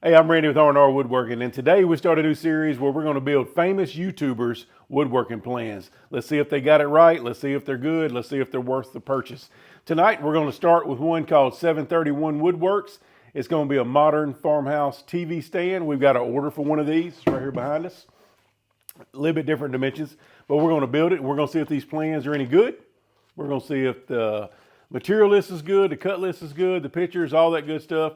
Hey, I'm Randy with R&R Woodworking, and today we start a new series where we're going to build famous YouTubers' woodworking plans. Let's see if they got it right, let's see if they're good, let's see if they're worth the purchase. Tonight we're going to start with one called 731 Woodworks. It's going to be a modern farmhouse TV stand. We've got an order for one of these right here behind us. A little bit different dimensions, but we're going to build it. We're going to see if these plans are any good. We're going to see if the material list is good, the cut list is good, the pictures, all that good stuff.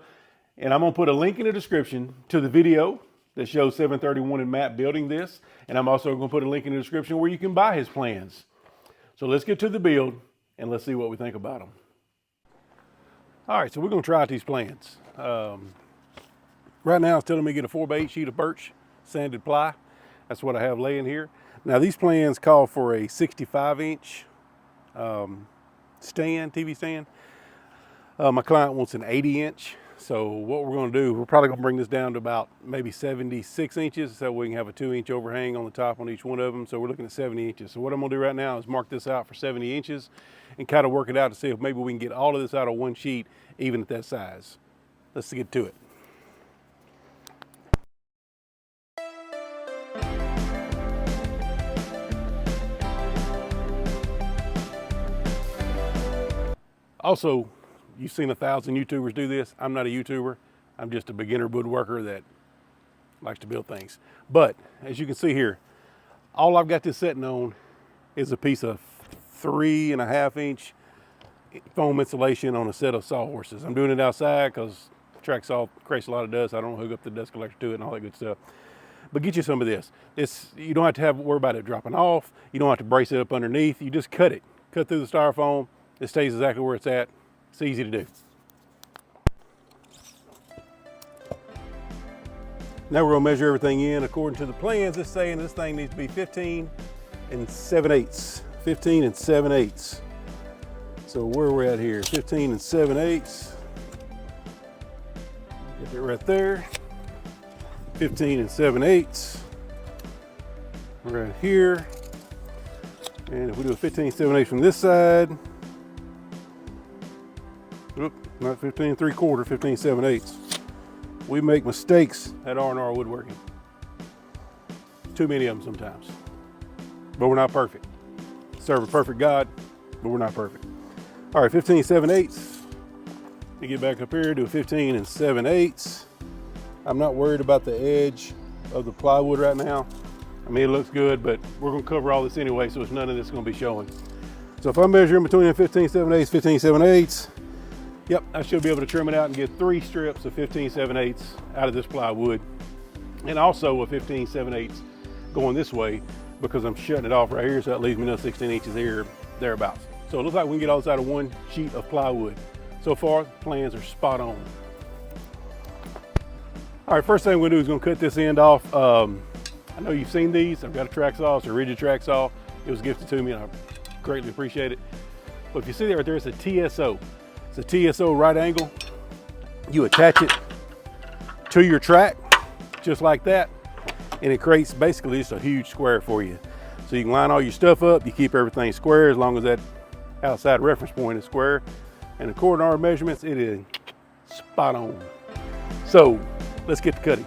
And I'm going to put a link in the description to the video that shows 731 and Matt building this. And I'm also going to put a link in the description where you can buy his plans. So let's get to the build and let's see what we think about them. All right, so we're going to try out these plans. Right now it's telling me to get a 4x8 sheet of birch sanded ply. That's what I have laying here. Now these plans call for a 65-inch stand, TV stand. My client wants an 80-inch. So what we're going to do, we're probably going to bring this down to about maybe 76 inches so we can have a 2-inch overhang on the top on each one of them. So we're looking at 70 inches. So what I'm going to do right now is mark this out for 70 inches and kind of work it out to see if maybe we can get all of this out of one sheet, even at that size. Let's get to it. Also, you've seen 1,000 YouTubers do this. I'm not a YouTuber. I'm just a beginner woodworker that likes to build things. But as you can see here, all I've got this sitting on is a piece of 3.5-inch foam insulation on a set of sawhorses. I'm doing it outside because track saw creates a lot of dust. I don't hook up the dust collector to it and all that good stuff. But get you some of this. You don't have to worry about it dropping off. You don't have to brace it up underneath. You just cut it. Cut through the styrofoam. It stays exactly where it's at. It's easy to do. Now we're going to measure everything in according to the plans. It's saying this thing needs to be 15 7/8. 15 7/8. So where are we at here? 15 7/8. Get it right there. 15 7/8. Right here. And if we do a 15 7/8 from this side, not 15 3/4, 15 7/8. We make mistakes at R&R Woodworking. Too many of them sometimes. But we're not perfect. Serve a perfect God, but we're not perfect. All right, 15 7/8. Let me get back up here, do a 15 7/8. I'm not worried about the edge of the plywood right now. I mean, it looks good, but we're gonna cover all this anyway, so it's none of this gonna be showing. So if I'm measuring between 15 7/8, 15 7/8, yep, I should be able to trim it out and get 3 strips of 15 7/8 out of this plywood. And also a 15 7/8 going this way because I'm shutting it off right here, so that leaves me another 16 inches here, thereabouts. So it looks like we can get all this out of one sheet of plywood. So far, plans are spot on. All right, first thing we're gonna do is gonna cut this end off. I know you've seen these. I've got a track saw, it's a rigid track saw. It was gifted to me and I greatly appreciate it. But if you see that right there, it's a TSO. It's a TSO right angle. You attach it to your track, just like that, and it creates basically just a huge square for you. So you can line all your stuff up, you keep everything square as long as that outside reference point is square. And according to our measurements, it is spot on. So let's get to cutting.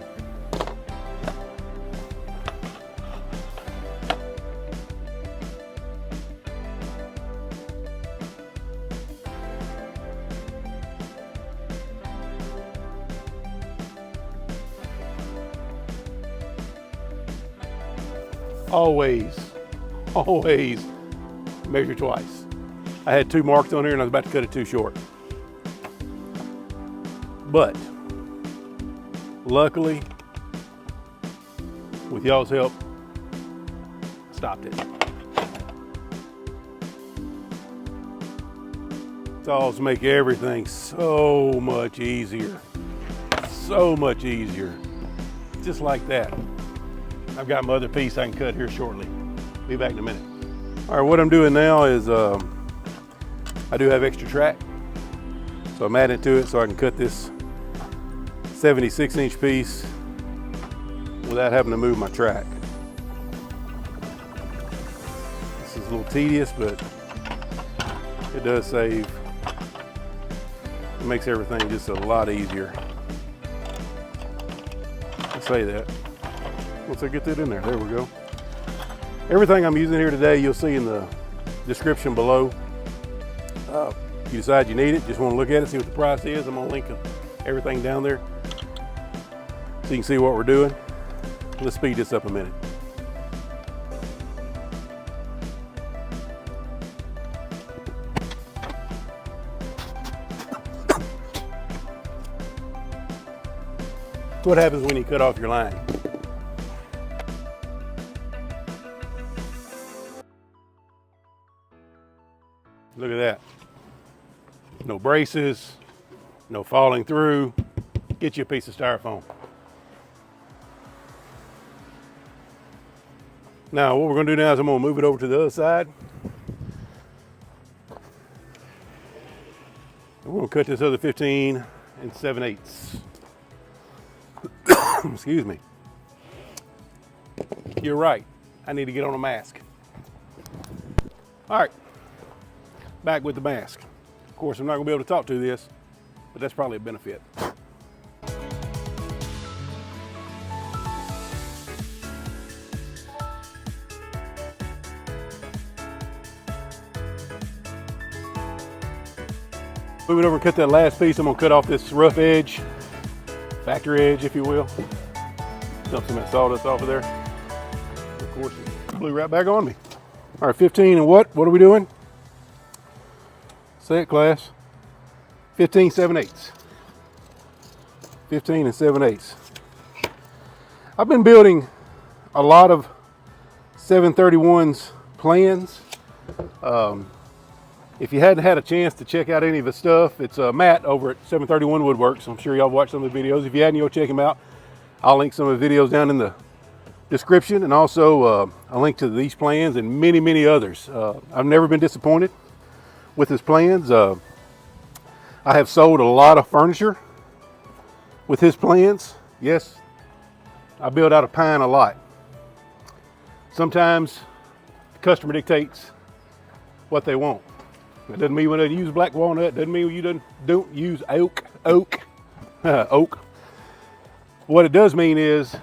Always measure twice. I had 2 marks on here and I was about to cut it too short. But luckily, with y'all's help, stopped it. Saws make everything so much easier. So much easier. Just like that. I've got my other piece I can cut here shortly. Be back in a minute. All right, what I'm doing now is I do have extra track. So I'm adding to it so I can cut this 76-inch piece without having to move my track. This is a little tedious, but it does save. It makes everything just a lot easier. say that. Once I get that in there, there we go. Everything I'm using here today, you'll see in the description below. If you decide you need it, just want to look at it, see what the price is. I'm gonna link everything down there so you can see what we're doing. Let's speed this up a minute. What happens when you cut off your line? Look at that. No braces, no falling through. Get you a piece of styrofoam. Now what we're gonna do now is I'm gonna move it over to the other side. We're gonna cut this other 15 7/8. Excuse me. You're right. I need to get on a mask. All right, back with the mask. Of course, I'm not gonna be able to talk to this, but that's probably a benefit. Moving over and cut that last piece. I'm gonna cut off this rough edge, factory edge, if you will. Dump some of that sawdust off of there. Of course, it blew right back on me. All right, 15 and what? What are we doing? Say it, class. 15 7/8. 15 7/8. I've been building a lot of 731's plans. If you hadn't had a chance to check out any of the stuff, it's Matt over at 731 Woodworks. I'm sure y'all watched some of the videos. If you hadn't, you'll check him out. I'll link some of the videos down in the description, and also a link to these plans and many, many others. I've never been disappointed with his plans. I have sold a lot of furniture with his plans. Yes, I build out of pine a lot. Sometimes the customer dictates what they want. That doesn't mean we don't use black walnut. Doesn't mean you don't use oak. Oak. What it does mean is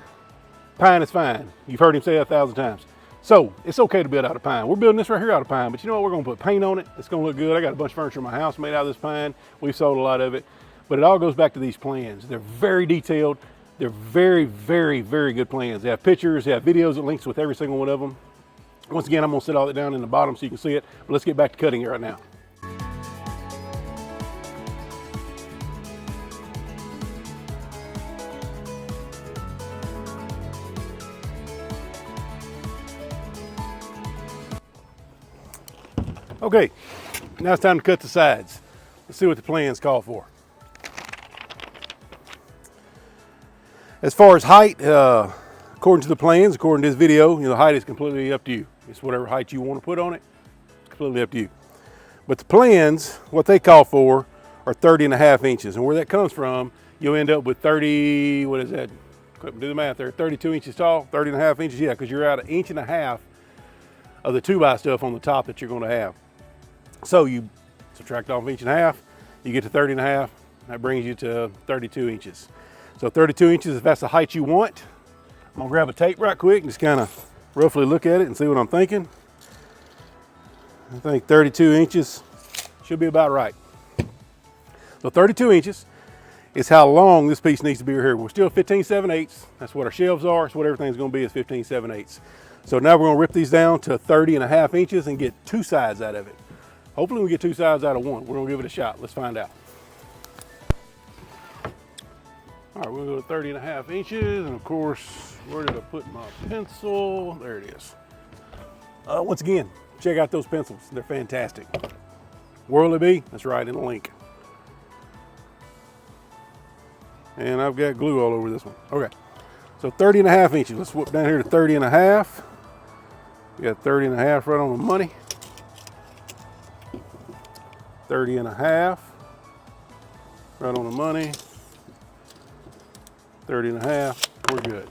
pine is fine. You've heard him say that 1,000 times. So it's okay to build out of pine. We're building this right here out of pine, but you know what? We're gonna put paint on it. It's gonna look good. I got a bunch of furniture in my house made out of this pine. We've sold a lot of it, but it all goes back to these plans. They're very detailed. They're very, very, very good plans. They have pictures, they have videos and links with every single one of them. Once again, I'm gonna set all that down in the bottom so you can see it, but let's get back to cutting it right now. Okay, now it's time to cut the sides. Let's see what the plans call for. As far as height, according to the plans, according to this video, the height is completely up to you. It's whatever height you want to put on it. It's completely up to you. But the plans, what they call for, are 30.5 inches. And where that comes from, you'll end up with 30, what is that? Do the math there, 32 inches tall, 30.5 inches. Yeah, because you're out 1.5 inches of the 2x stuff on the top that you're going to have. So you subtract off 1.5 inches, you get to 30.5. That brings you to 32 inches. So 32 inches, if that's the height you want. I'm gonna grab a tape right quick and just kind of roughly look at it and see what I'm thinking. I think 32 inches should be about right. So 32 inches is how long this piece needs to be right here. We're still 15 7/8. That's what our shelves are. That's what everything's gonna be, is 15 7/8. So now we're gonna rip these down to 30.5 inches and get 2 sides out of it. Hopefully we get 2 sides out of one. We're gonna give it a shot. Let's find out. All right, we'll go to 30.5 inches. And of course, where did I put my pencil? There it is. Once again, check out those pencils. They're fantastic. Where will it be? That's right, in the link. And I've got glue all over this one. Okay, so 30.5 inches. Let's whoop down here to 30.5. We got 30.5 right on the money. 30.5, right on the money. 30.5, we're good.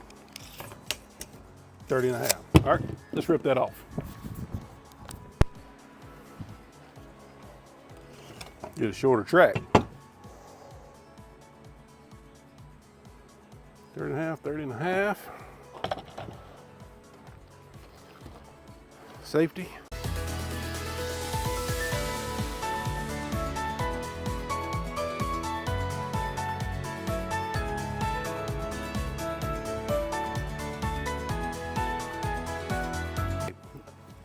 30.5. All right, let's rip that off. Get a shorter track. 30 and a half. Safety.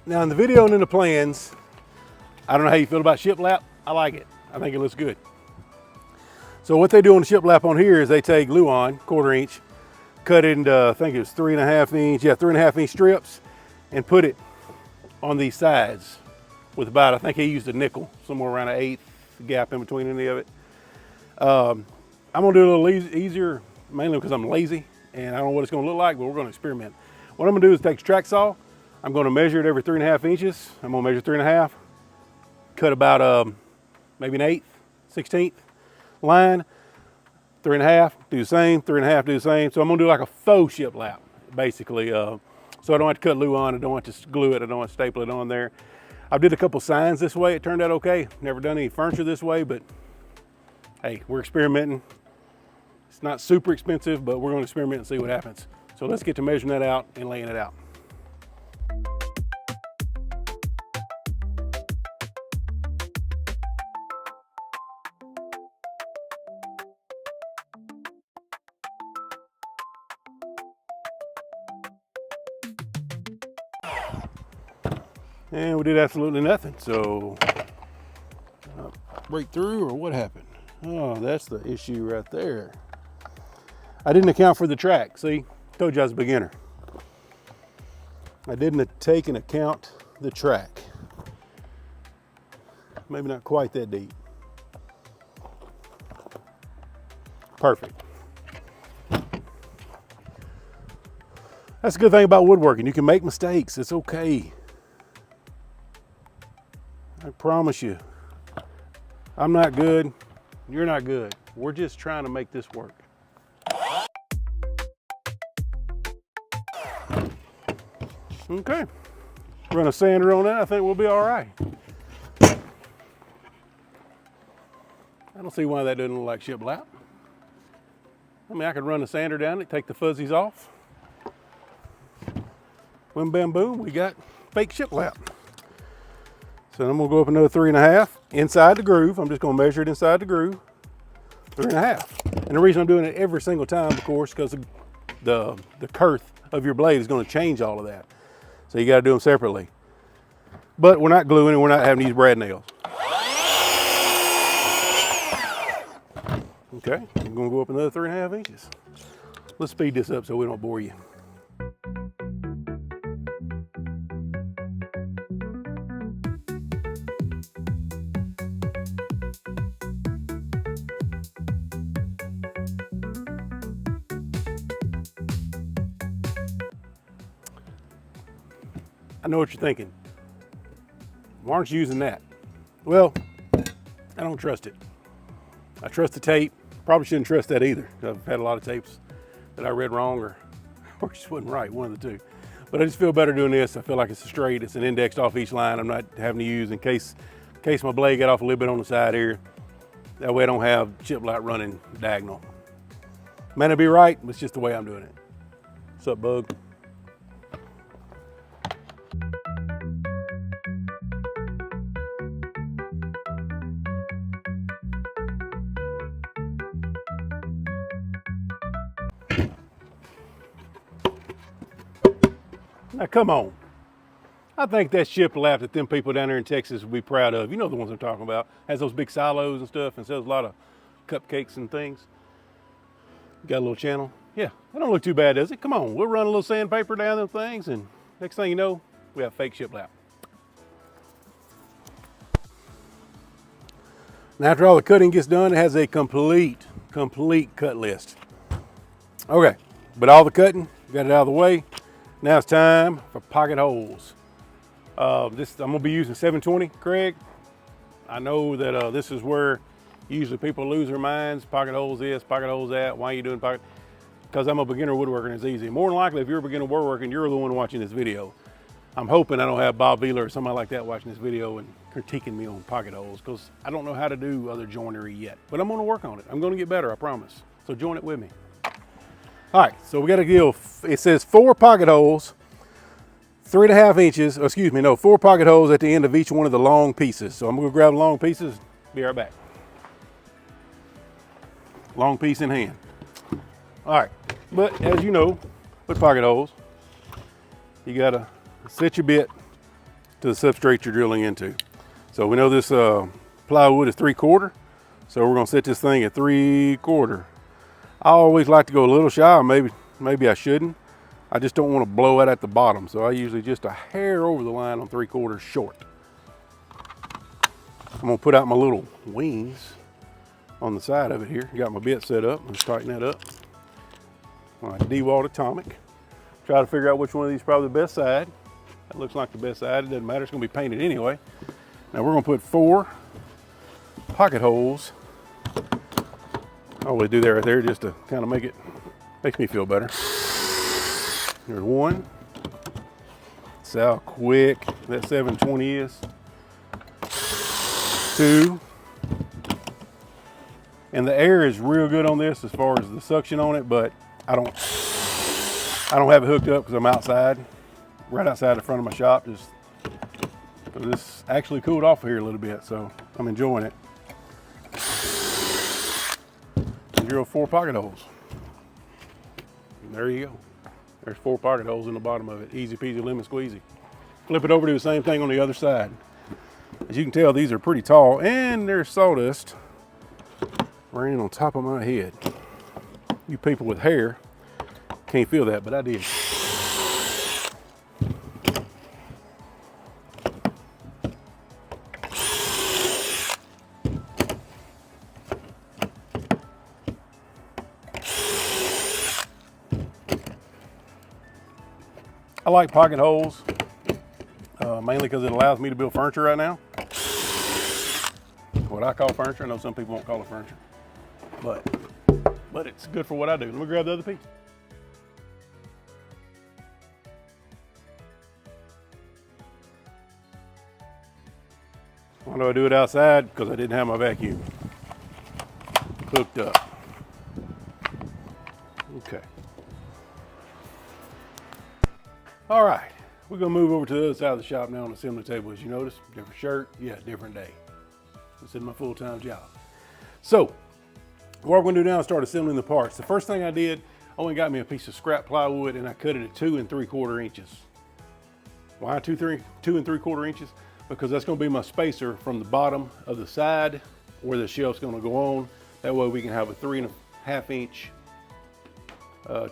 Now in the video and in the plans, I don't know how you feel about shiplap. I like it. I think it looks good. So what they do on the shiplap on here is they take Luan, 1/4 inch, cut it into, I think it was 3.5 inch, yeah, 3.5 inch strips, and put it on these sides with about, I think he used a nickel, somewhere around an 1/8 gap in between any of it. I'm gonna do it a little easier, mainly because I'm lazy and I don't know what it's gonna look like, but we're gonna experiment. What I'm gonna do is take a track saw. I'm gonna measure it every 3.5 inches. I'm gonna measure 3.5, cut about maybe an 1/8, 1/16 line, 3.5, do the same, 3.5, do the same. So I'm gonna do like a faux shiplap, basically. So I don't have to cut Luan, I don't have to glue it, I don't have to staple it on there. I did a couple signs this way, it turned out okay. Never done any furniture this way, but hey, we're experimenting. It's not super expensive, but we're gonna experiment and see what happens. So let's get to measuring that out and laying it out. And we did absolutely nothing, so break through or what happened? Oh, that's the issue right there. I didn't account for the track. See, told you I was a beginner. I didn't take into account the track. Maybe not quite that deep. Perfect. That's a good thing about woodworking. You can make mistakes, it's okay. I promise you, I'm not good, you're not good. We're just trying to make this work. Okay, run a sander on that, I think we'll be all right. I don't see why that doesn't look like shiplap. I mean, I could run a sander down it, take the fuzzies off. Boom, bam, boom, we got fake shiplap. So I'm gonna go up another 3.5 inside the groove. I'm just gonna measure it inside the groove, 3.5. And the reason I'm doing it every single time, of course, because the girth of your blade is gonna change all of that. So you gotta do them separately. But we're not gluing and we're not having to use brad nails. Okay, I'm gonna go up another 3.5 inches. Let's speed this up so we don't bore you. I know what you're thinking. Why aren't you using that? Well, I don't trust it. I trust the tape. Probably shouldn't trust that either. I've had a lot of tapes that I read wrong or just wasn't right, one of the two. But I just feel better doing this. I feel like it's straight, it's an indexed off each line. I'm not having to use in case my blade got off a little bit on the side here. That way I don't have shiplap running diagonal. May not be right, but it's just the way I'm doing it. What's up, bug? Now come on. I think that shiplap that them people down there in Texas would be proud of. You know the ones I'm talking about. Has those big silos and stuff and sells a lot of cupcakes and things. Got a little channel. Yeah, that don't look too bad, does it? Come on, we'll run a little sandpaper down them things and next thing you know, we have fake shiplap. Now after all the cutting gets done, it has a complete cut list. Okay, but all the cutting, got it out of the way. Now it's time for pocket holes. I'm gonna be using 720, Craig. I know that this is where usually people lose their minds. Pocket holes this, pocket holes that. Why are you doing pocket? Because I'm a beginner woodworker and it's easy. More than likely, if you're a beginner woodworking, you're the one watching this video. I'm hoping I don't have Bob Beeler or somebody like that watching this video and critiquing me on pocket holes because I don't know how to do other joinery yet. But I'm gonna work on it. I'm gonna get better, I promise. So join it with me. All right, so we got to give, it says 4 pocket holes, 3.5 inches, excuse me, no, 4 pocket holes at the end of each one of the long pieces. So I'm gonna grab the long pieces, be right back. Long piece in hand. All right, but as you know, with pocket holes, you gotta set your bit to the substrate you're drilling into. So we know this plywood is 3/4, so we're gonna set this thing at 3/4. I always like to go a little shy, maybe I shouldn't. I just don't want to blow it at the bottom, so I usually just a hair over the line on 3/4 short. I'm gonna put out my little wings on the side of it here. Got my bit set up. Let's tighten that up. My DeWalt Atomic. Try to figure out which one of these is probably the best side. That looks like the best side. It doesn't matter, it's gonna be painted anyway. Now we're gonna put 4 pocket holes. I always do that right there just to kind of makes me feel better. There's 1. See how quick that 720 is. 2. And the air is real good on this as far as the suction on it, but I don't have it hooked up because I'm outside, right outside the front of my shop. Just this actually cooled off here a little bit, so I'm enjoying it. Drill 4 pocket holes. And there you go. There's 4 pocket holes in the bottom of it. Easy peasy lemon squeezy. Flip it over, do the same thing on the other side. As you can tell, these are pretty tall, and there's sawdust raining on top of my head. You people with hair can't feel that, but I did. I like pocket holes, mainly because it allows me to build furniture right now. What I call furniture. I know some people won't call it furniture, but it's good for what I do. Let me grab the other piece. Why do I do it outside? Because I didn't have my vacuum hooked up. Okay. All right, we're gonna move over to the other side of the shop now on the assembly table. As you notice, different shirt, yeah, different day. This is my full-time job. So, what we're gonna do now is start assembling the parts. The first thing I did, I only got me a piece of scrap plywood and I cut it at 2 3/4 inches. Why 2 3/4 inches? Because that's gonna be my spacer from the bottom of the side where the shelf's gonna go on. That way we can have a 3.5 inch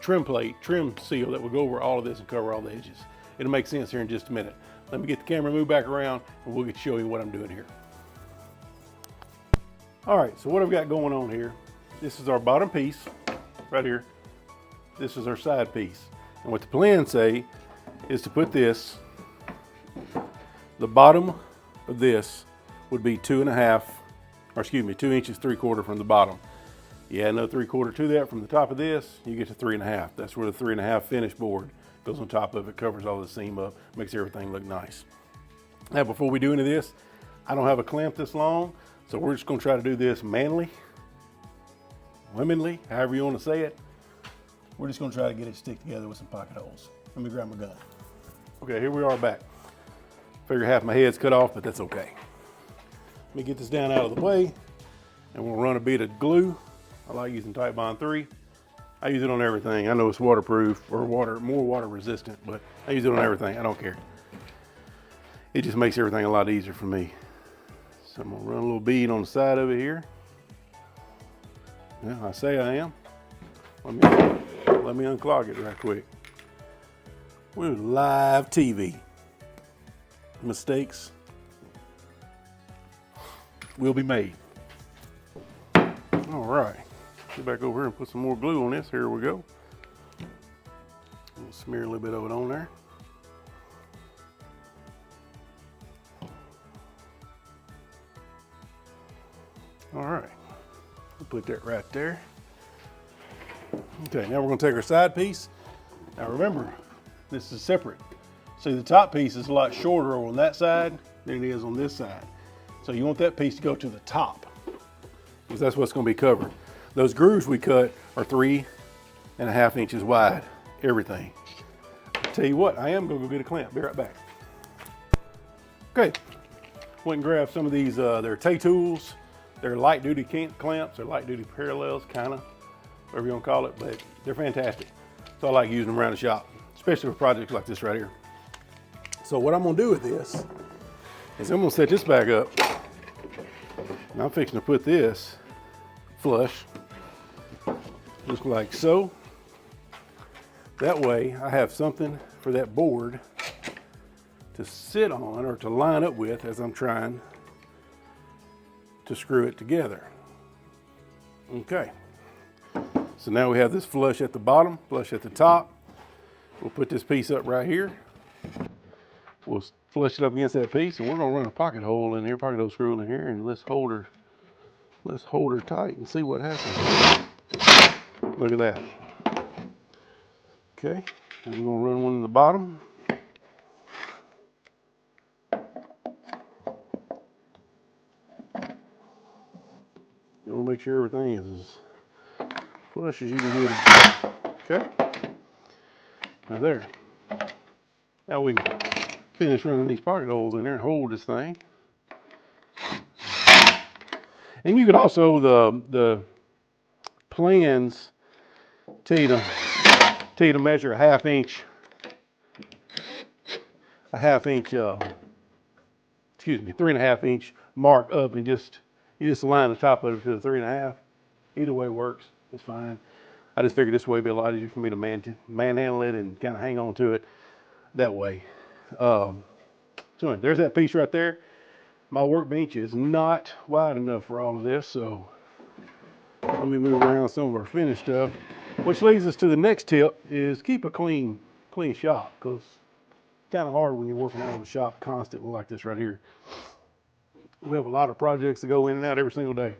trim seal that will go over all of this and cover all the edges. It'll make sense here in just a minute. Let me get the camera moved back around and we'll get to show you what I'm doing here. All right, so what I've got going on here, this is our bottom piece right here. This is our side piece. And what the plans say is to put this, the bottom of this would be 2 inches 3/4 from the bottom. You add another 3/4 to that from the top of this, you get to 3.5. That's where the 3.5 finish board goes on top of it, covers all the seam up, makes everything look nice. Now, before we do any of this, I don't have a clamp this long, so we're just gonna try to do this manly, womanly, however you wanna say it. We're just gonna try to get it to stick together with some pocket holes. Let me grab my gun. Okay, here we are back. Figure half my head's cut off, but that's okay. Let me get this down out of the way, and we'll run a bit of glue. I like using tBuyBuild 3. I use it on everything. I know it's waterproof or more water resistant, but I use it on everything. I don't care. It just makes everything a lot easier for me. So I'm gonna run a little bead on the side of it here. Yeah, I say I am. Let me unclog it right quick. We're live TV. Mistakes will be made. All right. Get back over here and put some more glue on this. Here we go. We'll smear a little bit of it on there. All right, we'll put that right there. Okay, now we're gonna take our side piece. Now remember, this is separate. See, the top piece is a lot shorter on that side than it is on this side. So you want that piece to go to the top, because that's what's gonna be covered. Those grooves we cut are 3 1/2 inches wide, everything. Tell you what, I am gonna go get a clamp, be right back. Okay, went and grabbed some of these, they're Tay tools. They're light duty clamps, they're light duty parallels, kinda, whatever you wanna call it, but they're fantastic. So I like using them around the shop, especially for projects like this right here. So what I'm gonna do with this is I'm gonna set this back up, and I'm fixing to put this flush, just like so. That way I have something for that board to sit on or to line up with as I'm trying to screw it together. Okay, so now we have this flush at the bottom, flush at the top. We'll put this piece up right here. We'll flush it up against that piece, and we're gonna run a pocket hole in here, pocket hole screw in here, and let's hold her tight and see what happens. Look at that. Okay, and we're gonna run one in the bottom. You wanna make sure everything is as flush as you can get it. Okay, now there. Now we can finish running these pocket holes in there and hold this thing. And you could also, the plans tell you to measure a 1/2 inch, excuse me, 3.5 inch mark up, and you just align the top of it to the 3.5. Either way works, it's fine. I just figured this way would be a lot easier for me to manhandle it and kind of hang on to it that way. So anyway, there's that piece right there. My workbench is not wide enough for all of this, so let me move around some of our finished stuff. Which leads us to the next tip, is keep a clean shop, because it's kind of hard when you're working out of a shop constantly like this right here. We have a lot of projects that go in and out every single day.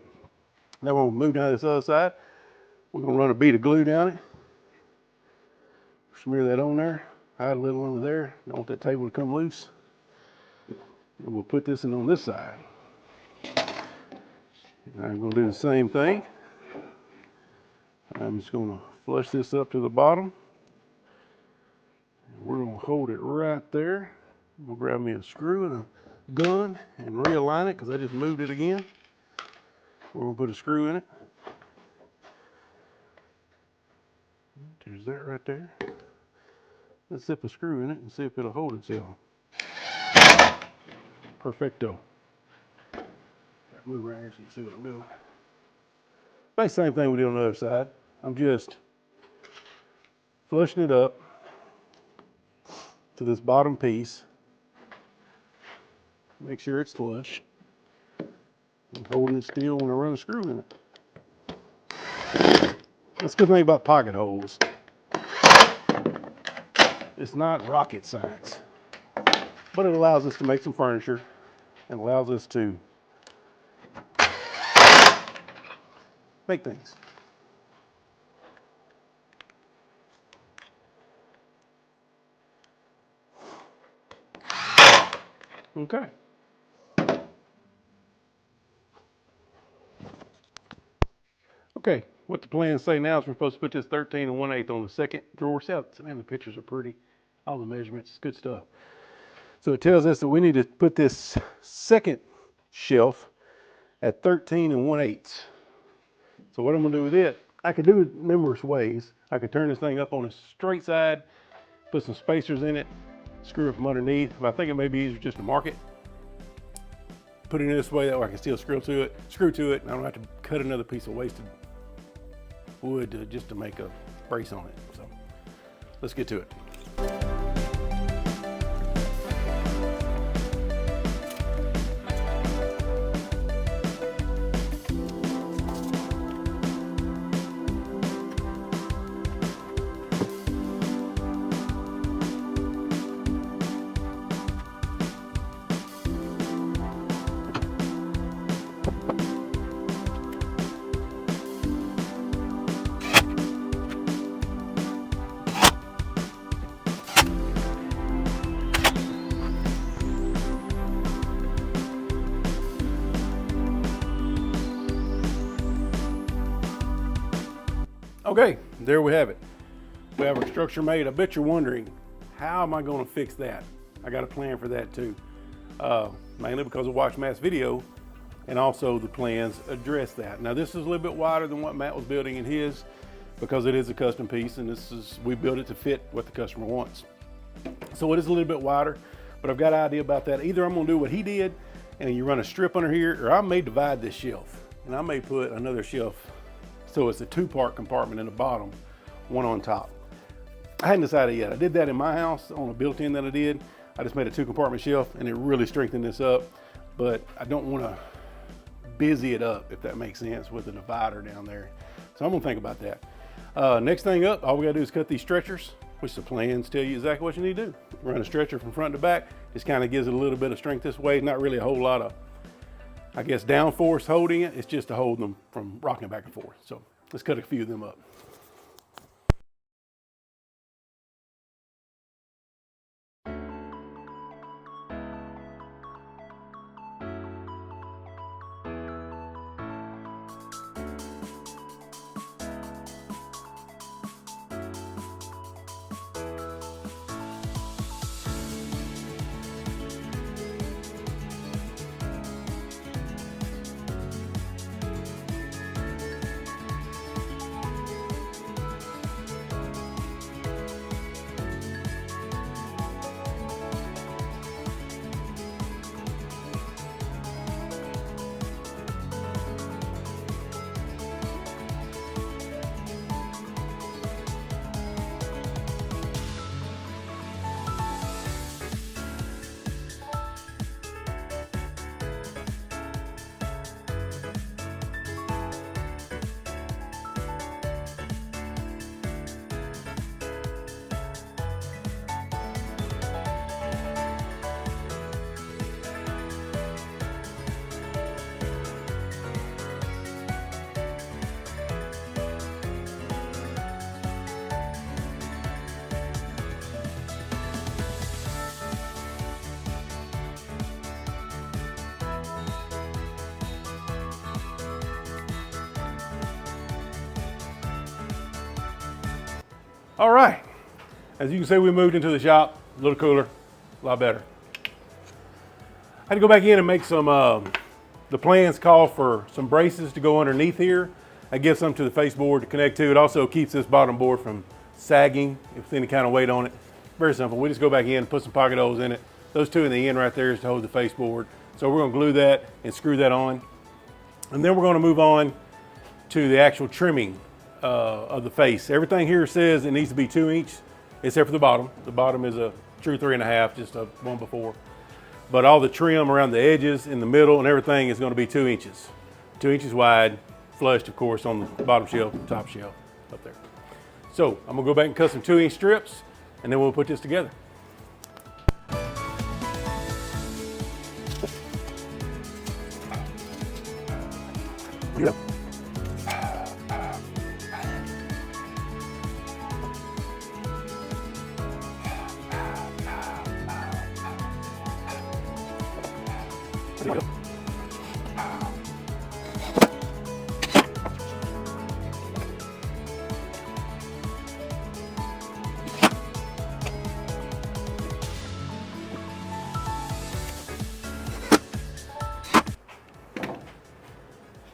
Now we're gonna move down this other side. We're gonna run a bead of glue down it. Smear that on there. Hide a little under there. Don't want that table to come loose. And we'll put this in on this side. And I'm gonna do the same thing. I'm just gonna flush this up to the bottom. And we're gonna hold it right there. I'm gonna grab me a screw and a gun and realign it, because I just moved it again. We're gonna put a screw in it. There's that right there. Let's zip a screw in it and see if it'll hold itself. Perfecto. Move around here so you can see what I'm doing. Basically, same thing we did on the other side. I'm just flushing it up to this bottom piece. Make sure it's flush. And holding it still when I run a screw in it. That's the good thing about pocket holes. It's not rocket science, but it allows us to make some furniture and allows us to make things. Okay. Okay, what the plans say now is we're supposed to put this 13 1/8 on the second drawer. See how, man, the pictures are pretty. All the measurements, good stuff. So it tells us that we need to put this second shelf at 13 1/8. So what I'm gonna do with it, I could do it numerous ways. I could turn this thing up on a straight side, put some spacers in it, screw it from underneath, but I think it may be easier just to mark it. Put it in this way, that way I can still screw to it, and I don't have to cut another piece of wasted wood just to make a brace on it. So let's get to it. Okay, there we have it. We have our structure made. I bet you're wondering, how am I going to fix that? I got a plan for that too. Mainly because I watched Matt's video, and also the plans address that. Now this is a little bit wider than what Matt was building in his, because it is a custom piece, and we built it to fit what the customer wants. So it is a little bit wider, but I've got an idea about that. Either I'm gonna do what he did, and you run a strip under here, or I may divide this shelf, and I may put another shelf so it's a two-part compartment in the bottom, one on top. I hadn't decided yet. I did that in my house on a built-in that I did. I just made a two-compartment shelf, and it really strengthened this up, but I don't want to busy it up, if that makes sense, with a divider down there. So I'm gonna think about that. Next thing up, all we gotta do is cut these stretchers, which the plans tell you exactly what you need to do. Run a stretcher from front to back, just kind of gives it a little bit of strength this way. Not really a whole lot of, I guess, downforce holding it. It's just to hold them from rocking back and forth. So let's cut a few of them up. All right, as you can see, we moved into the shop, a little cooler, a lot better. I had to go back in and make some, the plans call for some braces to go underneath here. That gives some to the face board to connect to. It also keeps this bottom board from sagging if there's any kind of weight on it. Very simple. We just go back in and put some pocket holes in it. Those two in the end right there is to hold the face board. So we're gonna glue that and screw that on. And then we're gonna move on to the actual trimming of the face. Everything here says it needs to be 2 inch, except for the bottom. The bottom is a true 3.5, just a one before. But all the trim around the edges, in the middle, and everything is going to be 2 inches. 2 inches wide, flushed, of course, on the bottom shelf, top shelf, up there. So I'm gonna go back and cut some 2 inch strips, and then we'll put this together. Yeah.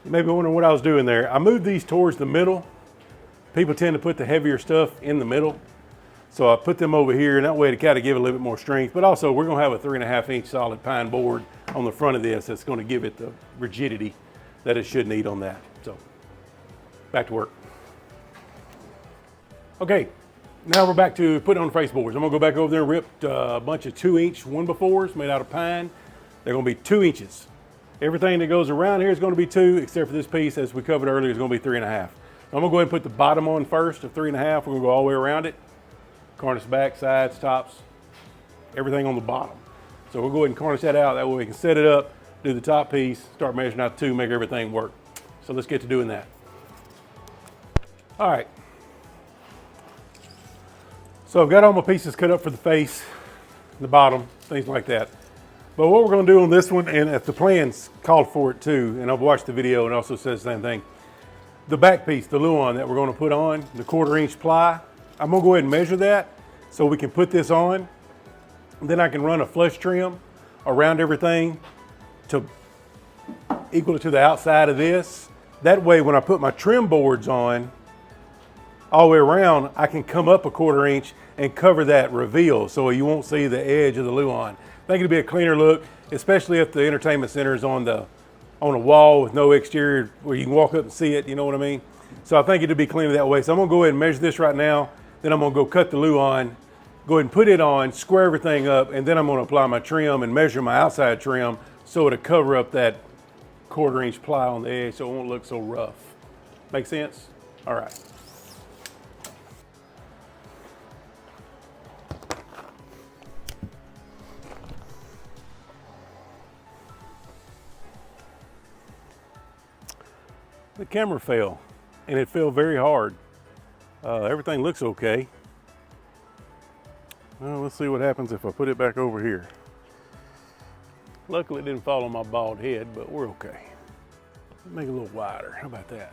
You may be wondering what I was doing there. I moved these towards the middle. People tend to put the heavier stuff in the middle. So I put them over here, and that way to kind of give it a little bit more strength. But also we're gonna have a 3.5 inch solid pine board on the front of this that's gonna give it the rigidity that it should need on that. So back to work. Okay, now we're back to putting on the face boards. I'm gonna go back over there and rip a bunch of 2 inch 1x4s made out of pine. They're gonna be 2 inches. Everything that goes around here is gonna be 2, except for this piece, as we covered earlier, is gonna be 3.5. I'm gonna go ahead and put the bottom on first of 3.5. We're gonna go all the way around it. Cornice back, sides, tops, everything on the bottom. So we'll go ahead and cornice that out. That way we can set it up, do the top piece, start measuring out 2, make everything work. So let's get to doing that. All right. So I've got all my pieces cut up for the face, the bottom, things like that. But what we're gonna do on this one, and if the plans called for it too, and I've watched the video and also says the same thing, the back piece, the luan that we're going to put on, the 1/4 inch ply. I'm going to go ahead and measure that so we can put this on. Then I can run a flush trim around everything to equal it to the outside of this. That way when I put my trim boards on all the way around, I can come up a 1/4 inch and cover that reveal so you won't see the edge of the luan. I think it'll be a cleaner look, especially if the entertainment center is on a wall with no exterior where you can walk up and see it, you know what I mean? So I think it'll be cleaner that way. So I'm gonna go ahead and measure this right now, then I'm gonna go cut the luan, go ahead and put it on, square everything up, and then I'm gonna apply my trim and measure my outside trim so it'll cover up that 1/4 inch ply on the edge so it won't look so rough. Make sense? All right. The camera fell, and it fell very hard. Everything looks okay. Well, let's see what happens if I put it back over here. Luckily it didn't fall on my bald head, but we're okay. Make it a little wider, how about that?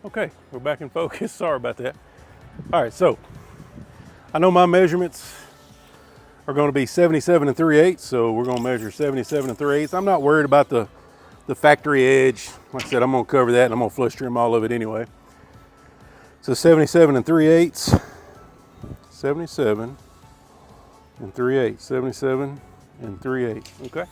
Okay, we're back in focus, sorry about that. All right, so I know my measurements are going to be 77 3/8, so we're going to measure 77 3/8. I'm not worried about the factory edge. Like I said, I'm going to cover that and I'm going to flush trim all of it anyway. So 77 3/8, 77 3/8, 77 3/8, okay?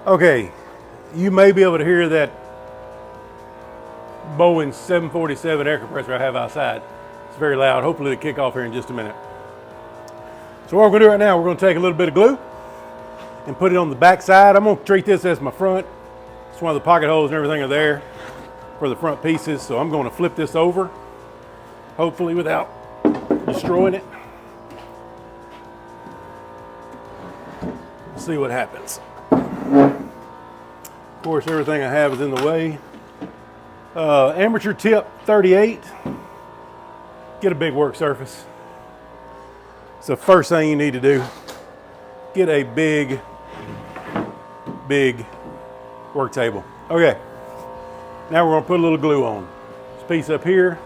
Okay, you may be able to hear that Boeing 747 air compressor I have outside. It's very loud. Hopefully it'll kick off here in just a minute. So what we're gonna do right now, we're gonna take a little bit of glue and put it on the back side. I'm gonna treat this as my front. It's one of the pocket holes and everything are there for the front pieces. So I'm gonna flip this over, hopefully without destroying it. Let's see what happens. Of course, everything I have is in the way. Amateur tip 38. Get a big work surface. It's the first thing you need to do. Get a big work table. Okay, now we're gonna put a little glue on. This piece up here,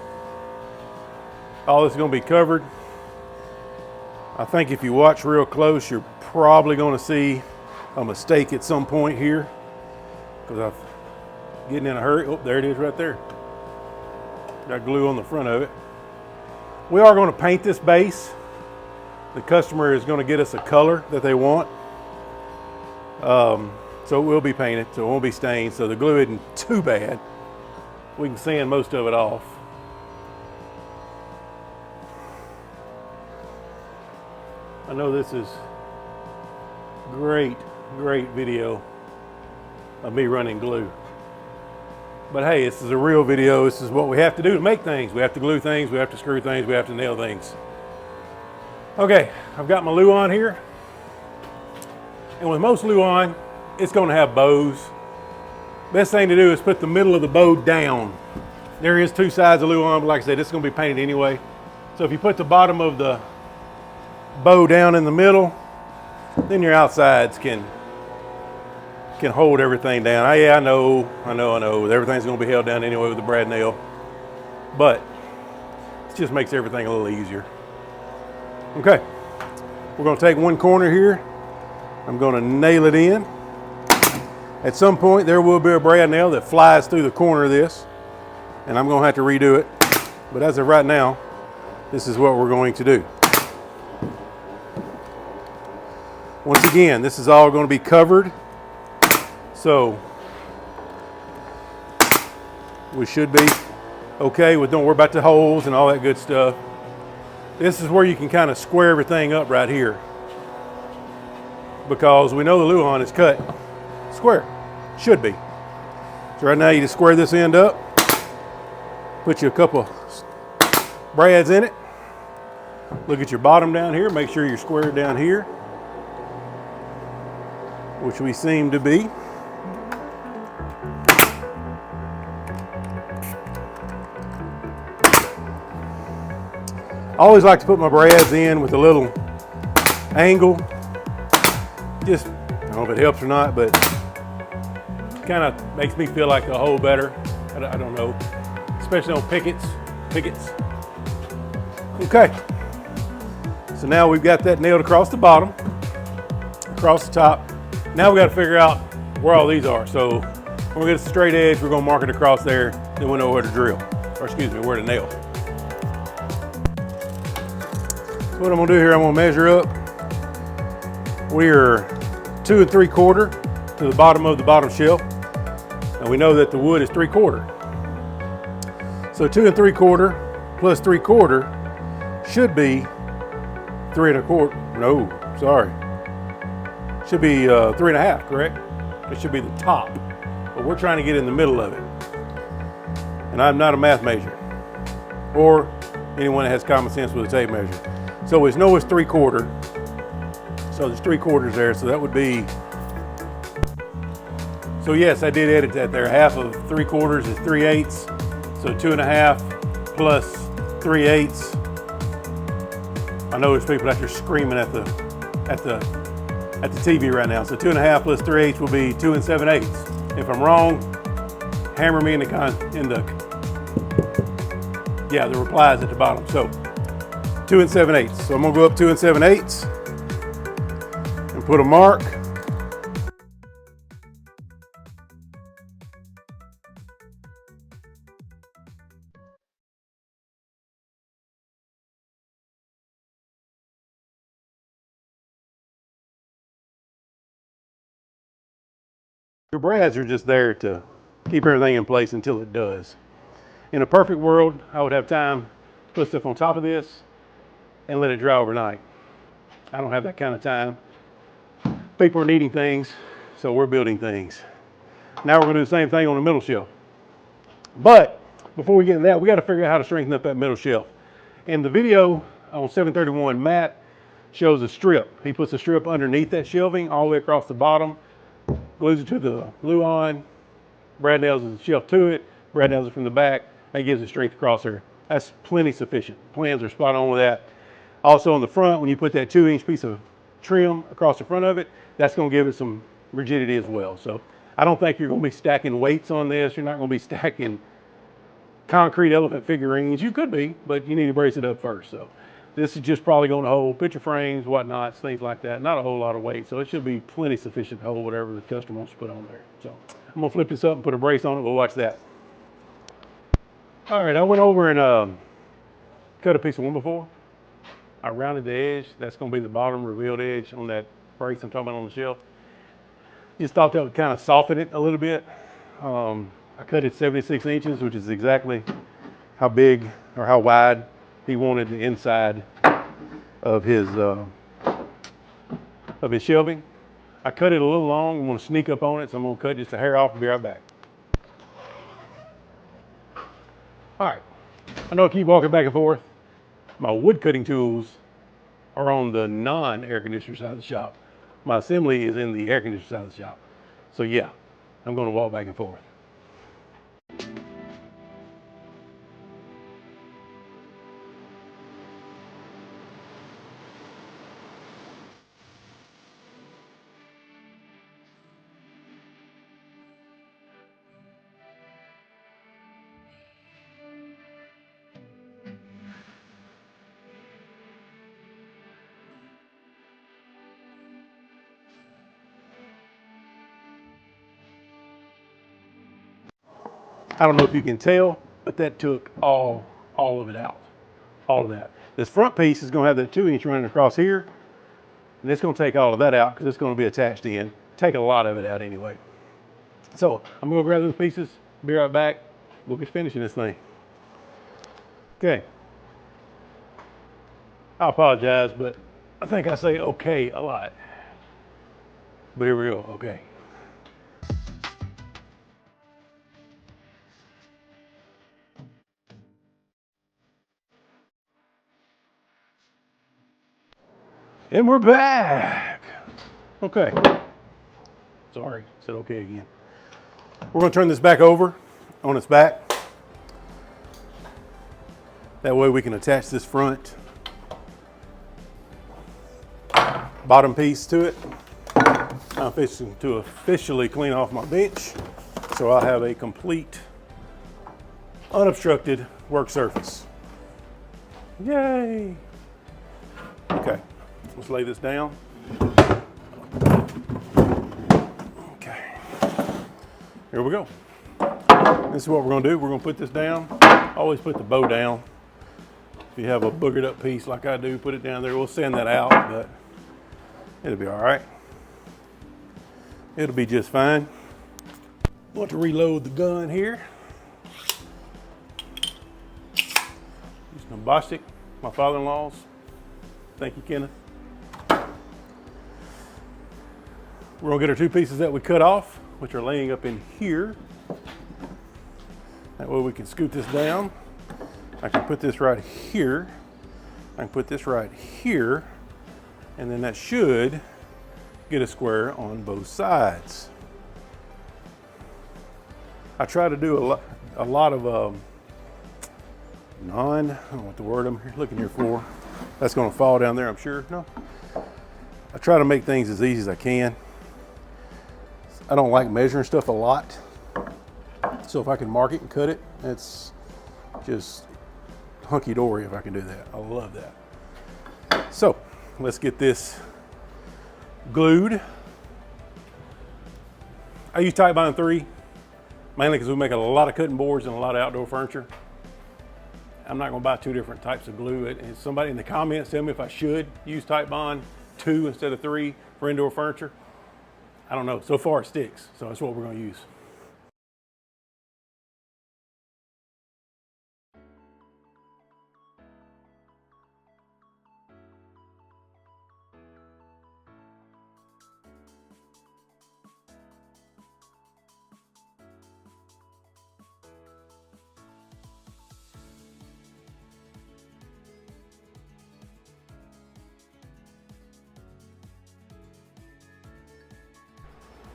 all this is gonna be covered. I think if you watch real close, you're probably gonna see a mistake at some point here because I'm getting in a hurry. Oh, there it is right there. Got glue on the front of it. We are going to paint this base. The customer is going to get us a color that they want. So it will be painted, so it won't be stained, so the glue isn't too bad. We can sand most of it off. I know this is great video of me running glue. But hey, this is a real video. This is what we have to do to make things. We have to glue things, we have to screw things, we have to nail things. Okay, I've got my luan here. And with most luan, it's gonna have bows. Best thing to do is put the middle of the bow down. There is two sides of luan, but like I said, it's gonna be painted anyway. So if you put the bottom of the bow down in the middle, then your outsides can hold everything down. Yeah, I know. Everything's gonna be held down anyway with the brad nail, but it just makes everything a little easier. Okay, we're gonna take one corner here. I'm gonna nail it in. At some point, there will be a brad nail that flies through the corner of this, and I'm gonna have to redo it. But as of right now, this is what we're going to do. Once again, this is all going to be covered, so we should be okay with, don't worry about the holes and all that good stuff. This is where you can kind of square everything up right here, because we know the luan is cut square, should be. So right now you just square this end up, put you a couple brads in it, Look at your bottom down here. Make sure you're squared down here, which we seem to be. I always like to put my brads in with a little angle. Just, I don't know if it helps or not, but it kind of makes me feel like a hole better. I don't know, especially on pickets. Okay, so now we've got that nailed across the bottom, across the top. Now we got to figure out where all these are. So when we get a straight edge, we're going to mark it across there, then we'll know where to drill, or excuse me, where to nail. So what I'm going to do here, I'm going to measure up. We're 2 3/4 to the bottom of the bottom shelf. And we know that the wood is 3/4. So 2 3/4 plus 3/4 should be 3 1/4. No, sorry. Should be 3 1/2, correct? It should be the top, but we're trying to get in the middle of it. And I'm not a math major, or anyone that has common sense with a tape measure. So we know it's 3/4. So there's 3/4 there, so that would be, so yes, I did edit that there. Half of 3/4 is 3/8. So 2 1/2 plus 3/8. I know there's people out there screaming at the TV right now. So 2 1/2 plus 3/8 will be 2 7/8. If I'm wrong, hammer me in the replies at the bottom. So 2 7/8. So I'm gonna go up 2 7/8 and put a mark. Your brads are just there to keep everything in place until it does. In a perfect world, I would have time to put stuff on top of this and let it dry overnight. I don't have that kind of time. People are needing things, so we're building things. Now we're gonna do the same thing on the middle shelf. But before we get into that, we gotta figure out how to strengthen up that middle shelf. In the video on 731, Matt shows a strip. He puts a strip underneath that shelving all the way across the bottom, glues it to the glue on, brad nails the shelf to it, brad nails it from the back. That gives it strength across there. That's plenty sufficient. Plans are spot on with that. Also on the front, when you put that 2-inch piece of trim across the front of it, that's gonna give it some rigidity as well. So I don't think you're gonna be stacking weights on this. You're not gonna be stacking concrete elephant figurines. You could be, but you need to brace it up first. So this is just probably gonna hold picture frames, whatnots, things like that. Not a whole lot of weight. So it should be plenty sufficient to hold whatever the customer wants to put on there. So I'm gonna flip this up and put a brace on it. We'll watch that. All right, I went over and cut a piece of 1x4. I rounded the edge. That's gonna be the bottom revealed edge on that brace I'm talking about on the shelf. Just thought that would kind of soften it a little bit. I cut it 76 inches, which is exactly how big or how wide he wanted the inside of his shelving. I cut it a little long. I'm gonna sneak up on it, so I'm gonna cut just a hair off and be right back. All right, I know I keep walking back and forth. My wood cutting tools are on the non-air conditioner side of the shop. My assembly is in the air conditioner side of the shop. So yeah, I'm gonna walk back and forth. I don't know if you can tell, but that took all of it out, all of that. This front piece is gonna have the 2-inch running across here, and it's gonna take all of that out because it's gonna be attached in. Take a lot of it out anyway. So I'm gonna grab those pieces, be right back. We'll be finishing this thing. Okay. I apologize, but I think I say okay a lot. But here we go, okay. And we're back. Okay. Sorry, said okay again. We're going to turn this back over on its back. That way we can attach this front bottom piece to it. I'm fixing to officially clean off my bench so I'll have a complete unobstructed work surface. Yay! Okay, let's lay this down. Okay, here we go. This is what we're going to do. We're going to put this down. Always put the bow down. If you have a boogered up piece like I do, put it down there. We'll sand that out, but it'll be all right. It'll be just fine. Want to reload the gun here. Using a Bostic, my father-in-law's. Thank you, Kenneth. We're gonna get our two pieces that we cut off, which are laying up in here. That way we can scoot this down. I can put this right here. I can put this right here. And then that should get a square on both sides. I try to do a lot of I don't know what the word I'm looking here for. That's gonna fall down there, I'm sure. No. I try to make things as easy as I can. I don't like measuring stuff a lot. So if I can mark it and cut it, it's just hunky-dory if I can do that. I love that. So let's get this glued. I use tBuyBuild 3 mainly because we make a lot of cutting boards and a lot of outdoor furniture. I'm not going to buy two different types of glue. And somebody in the comments tell me if I should use tBuyBuild 2 instead of 3 for indoor furniture. I don't know. So far it sticks, so that's what we're going to use.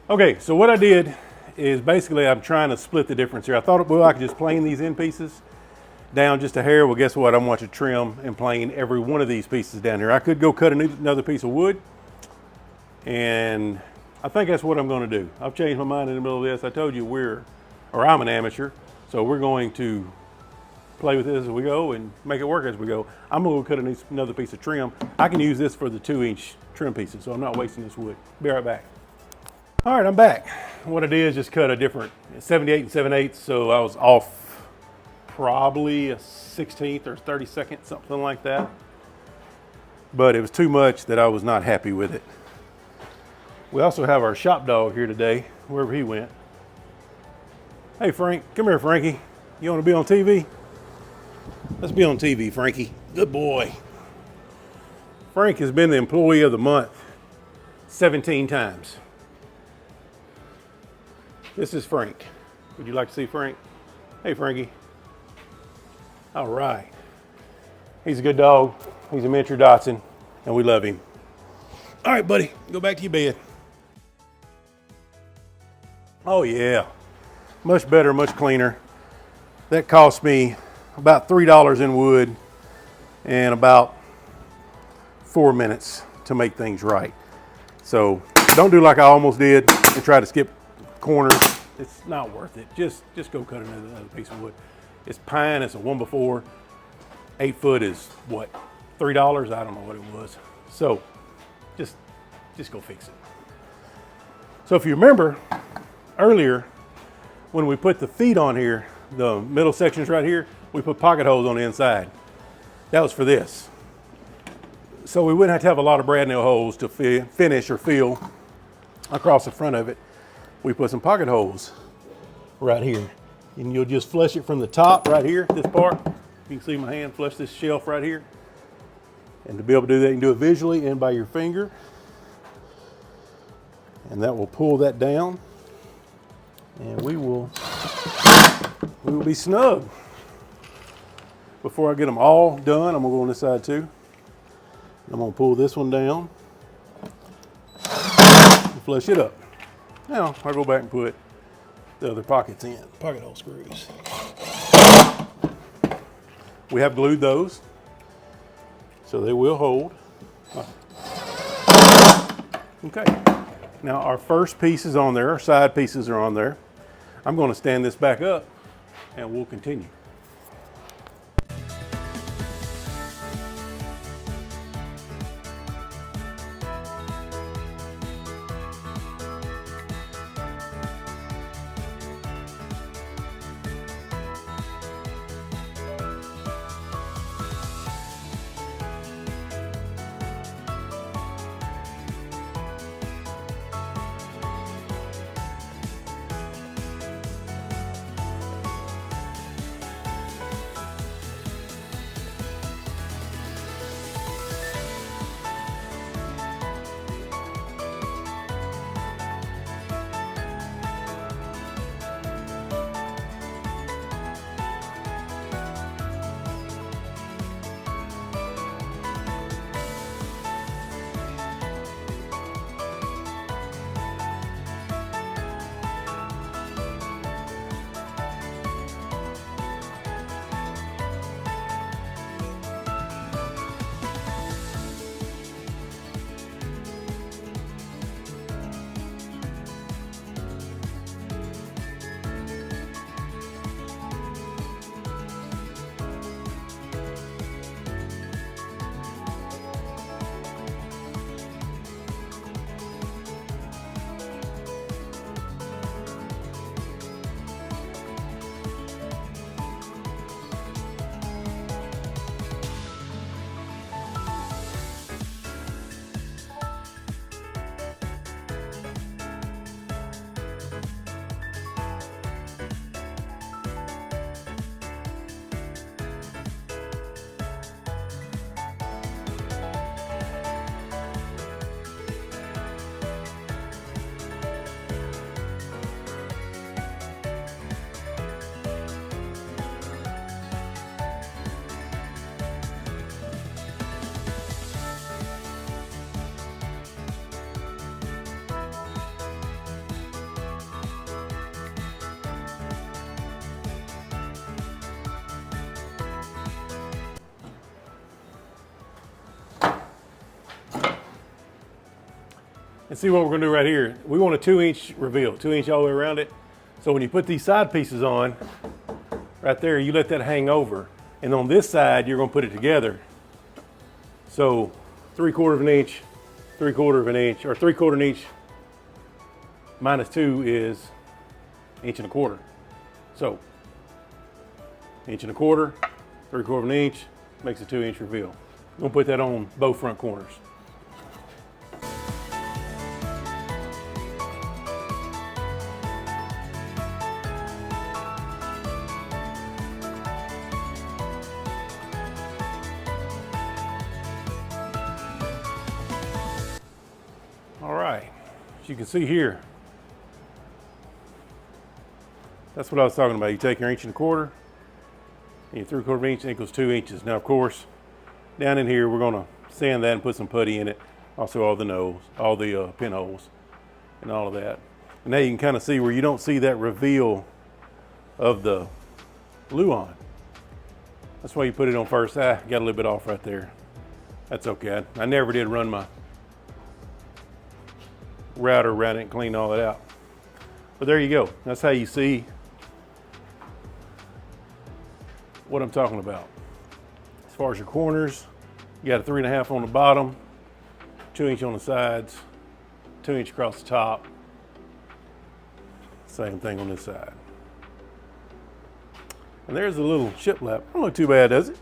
Okay, so what I did is basically I'm trying to split the difference here. I thought, well, I could just plane these end pieces down just a hair. Well, guess what? I'm going to trim and plane every one of these pieces down here. I could go cut another piece of wood, and I think that's what I'm going to do. I've changed my mind in the middle of this. I told you I'm an amateur, so we're going to play with this as we go and make it work as we go. I'm going to cut another piece of trim. I can use this for the 2-inch trim pieces, so I'm not wasting this wood. Be right back. All right, I'm back. What I did is just cut a different 78 and 7/8, so I was off probably a 16th or 32nd, something like that. But it was too much that I was not happy with it. We also have our shop dog here today, wherever he went. Hey, Frank, come here, Frankie. You want to be on TV? Let's be on TV, Frankie. Good boy. Frank has been the employee of the month 17 times. This is Frank. Would you like to see Frank? Hey, Frankie. All right. He's a good dog. He's a miniature Dotson, and we love him. All right, buddy, go back to your bed. Oh, yeah. Much better, much cleaner. That cost me about $3 in wood and about 4 minutes to make things right. So don't do like I almost did and try to skip corners. It's not worth it. Just go cut another piece of wood. It's pine. It's a 1x4. 8 foot is what, $3? I don't know what it was. So just go fix it. So if you remember earlier when we put the feet on here, the middle sections right here, we put pocket holes on the inside. That was for this. So we wouldn't have to have a lot of brad nail holes to finish or fill across the front of it. We put some pocket holes right here, and you'll just flush it from the top right here, this part. You can see my hand flush this shelf right here. And to be able to do that, you can do it visually and by your finger. And that will pull that down, and we will be snug. Before I get them all done, I'm gonna go on this side too. I'm gonna pull this one down and flush it up. Now I'll go back and put the other pockets in, pocket hole screws. We have glued those, so they will hold. Okay, now our first piece is on there, our side pieces are on there. I'm going to stand this back up and we'll continue. And see what we're gonna do right here. We want a 2-inch reveal, 2-inch all the way around it. So when you put these side pieces on, right there, you let that hang over. And on this side, you're gonna put it together. So 3/4 of an inch, 3/4 of an inch, or 3/4 inch minus 2 is 1.25 inches. So 1.25 inches, 3/4 of an inch, makes a 2-inch reveal. I'm gonna put that on both front corners. All right, as you can see here, that's what I was talking about. You take your 1.25 inches and your 3/4 inch equals 2 inches. Now, of course, down in here, we're gonna sand that and put some putty in it. Also all the nose, all the pinholes and all of that. And now you can kind of see where you don't see that reveal of the glue on. That's why you put it on first. Got a little bit off right there. That's okay. I never did run my router around it and clean all that out. But there you go. That's how you see what I'm talking about. As far as your corners, you got a 3.5 on the bottom, 2 inch on the sides, 2 inch across the top. Same thing on this side. And there's a little shiplap. Don't look too bad, does it?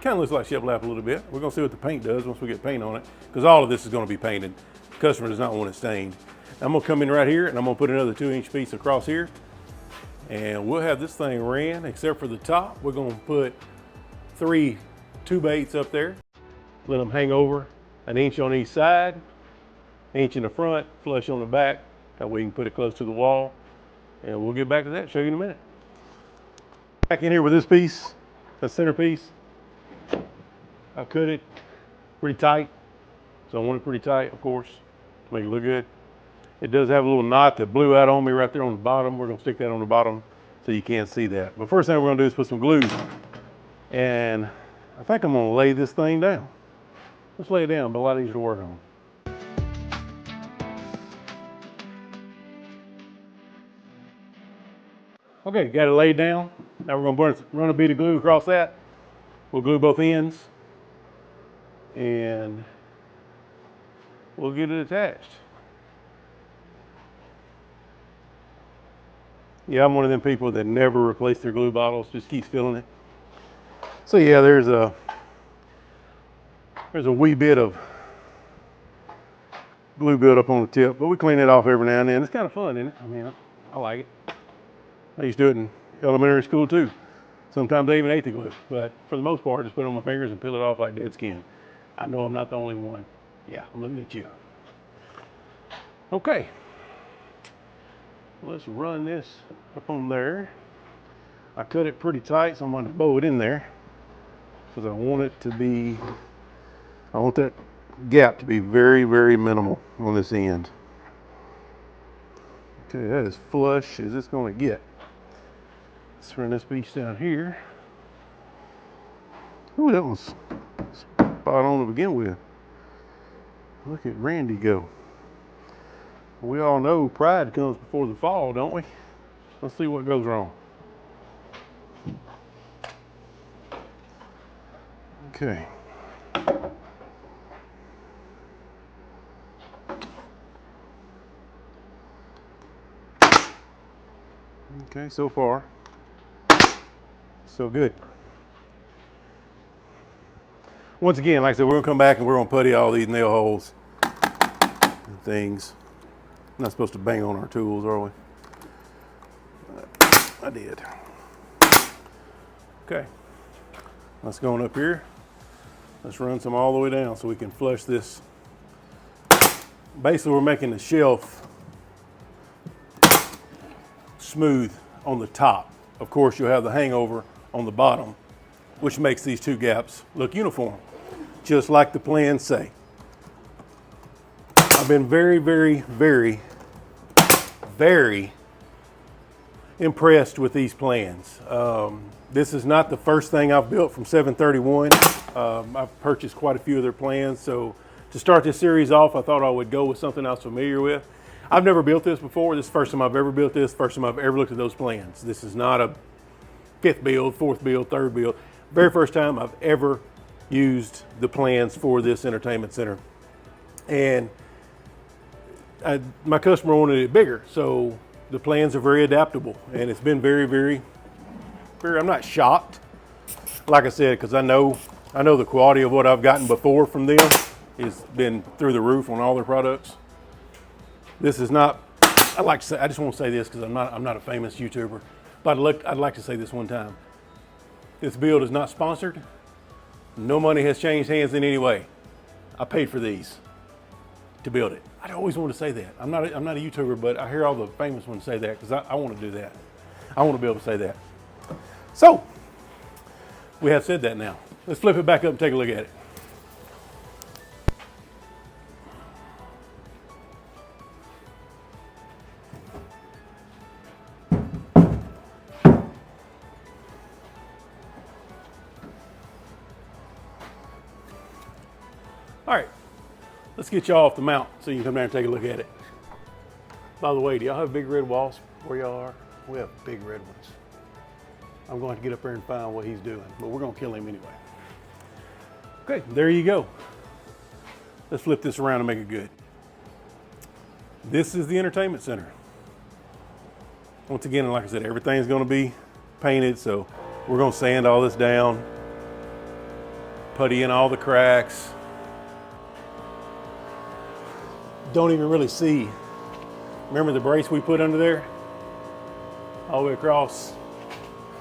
Kind of looks like shiplap a little bit. We're gonna see what the paint does once we get paint on it, because all of this is gonna be painted. The customer does not want it stained. I'm gonna come in right here and I'm gonna put another 2-inch piece across here, and we'll have this thing ran except for the top. We're gonna put 3 2/8 up there, let them hang over 1 inch on each side, 1 inch in the front, flush on the back. That way you can put it close to the wall, and we'll get back to that, show you in a minute. Back in here with this piece, the center piece, I cut it pretty tight. So I want it pretty tight, of course, to make it look good. It does have a little knot that blew out on me right there on the bottom. We're gonna stick that on the bottom so you can't see that. But first thing we're gonna do is put some glue. And I think I'm gonna lay this thing down. Let's lay it down, but a lot easier to work on. Okay, got it laid down. Now we're gonna run a bead of glue across that. We'll glue both ends and we'll get it attached. Yeah, I'm one of them people that never replace their glue bottles, just keeps filling it. So yeah, there's a wee bit of glue buildup on the tip, but we clean it off every now and then. It's kind of fun, isn't it? I mean, I like it. I used to do it in elementary school too. Sometimes I even ate the glue, but for the most part, I just put it on my fingers and peel it off like dead skin. I know I'm not the only one. Yeah, I'm looking at you. Okay, let's run this up on there. I cut it pretty tight, so I'm going to bow it in there because I want that gap to be very, very minimal on this end. Okay, that is flush as it's going to get. Let's run this piece down here. Ooh, that was spot on to begin with. Look at Randy go. We all know pride comes before the fall, don't we? Let's see what goes wrong. Okay. Okay, so far, so good. Once again, like I said, we're gonna come back and we're gonna putty all these nail holes and things. We're not supposed to bang on our tools, are we? I did. Okay, let's go on up here. Let's run some all the way down so we can flush this. Basically, we're making the shelf smooth on the top. Of course, you'll have the hangover on the bottom, which makes these two gaps look uniform, just like the plans say. I've been very, very, very, very impressed with these plans. This is not the first thing I've built from 731. I've purchased quite a few of their plans, so to start this series off, I thought I would go with something I was familiar with. I've never built this before. This is the first time I've ever built this, first time I've ever looked at those plans. This is not a fifth build, fourth build, third build. Very first time I've ever used the plans for this entertainment center. And my customer wanted it bigger, so the plans are very adaptable. And it's been very, very, very, I'm not shocked, like I said, because I know the quality of what I've gotten before from them has been through the roof on all their products. This is not, I just want to say this because I'm not a famous YouTuber, but I'd like to say this one time. This build is not sponsored. No money has changed hands in any way. I paid for these to build it. I always want to say that. I'm not a YouTuber, but I hear all the famous ones say that because I want to do that. I want to be able to say that. So, we have said that now. Let's flip it back up and take a look at it. All right, let's get y'all off the mount so you can come down and take a look at it. By the way, do y'all have big red walls where y'all are? We have big red ones. I'm going to get up there and find what he's doing, but we're going to kill him anyway. Okay, there you go. Let's flip this around and make it good. This is the entertainment center. Once again, like I said, everything's going to be painted, so we're going to sand all this down, putty in all the cracks. Don't even really see. Remember the brace we put under there? All the way across.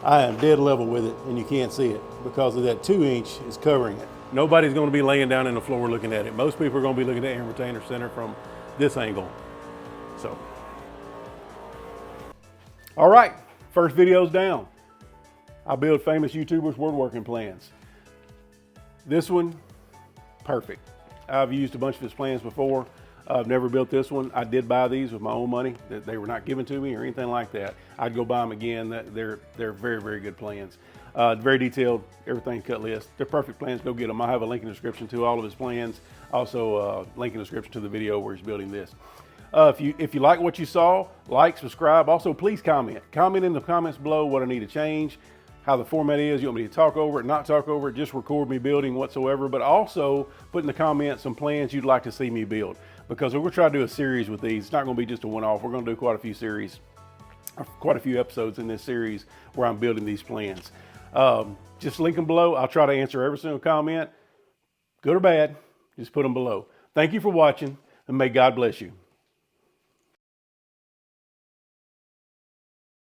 I am dead level with it and you can't see it because of that 2-inch is covering it. Nobody's going to be laying down in the floor looking at it. Most people are going to be looking at the entertainment center from this angle. So, all right, first video's down. I build famous YouTubers woodworking plans. This one perfect. I've used a bunch of his plans before. I've never built this one. I did buy these with my own money. They were not given to me or anything like that. I'd go buy them again. They're very, very good plans. Very detailed, everything cut list. They're perfect plans. Go get them. I have a link in the description to all of his plans. Also, link in the description to the video where he's building this. If you like what you saw, like, subscribe. Also, please comment. Comment in the comments below what I need to change, how the format is. You want me to talk over it, not talk over it, just record me building whatsoever. But also put in the comments some plans you'd like to see me build, because we're going to try to do a series with these. It's not going to be just a one-off. We're going to do quite a few series, quite a few episodes in this series where I'm building these plans. Just link them below. I'll try to answer every single comment, good or bad. Just put them below. Thank you for watching, and may God bless you.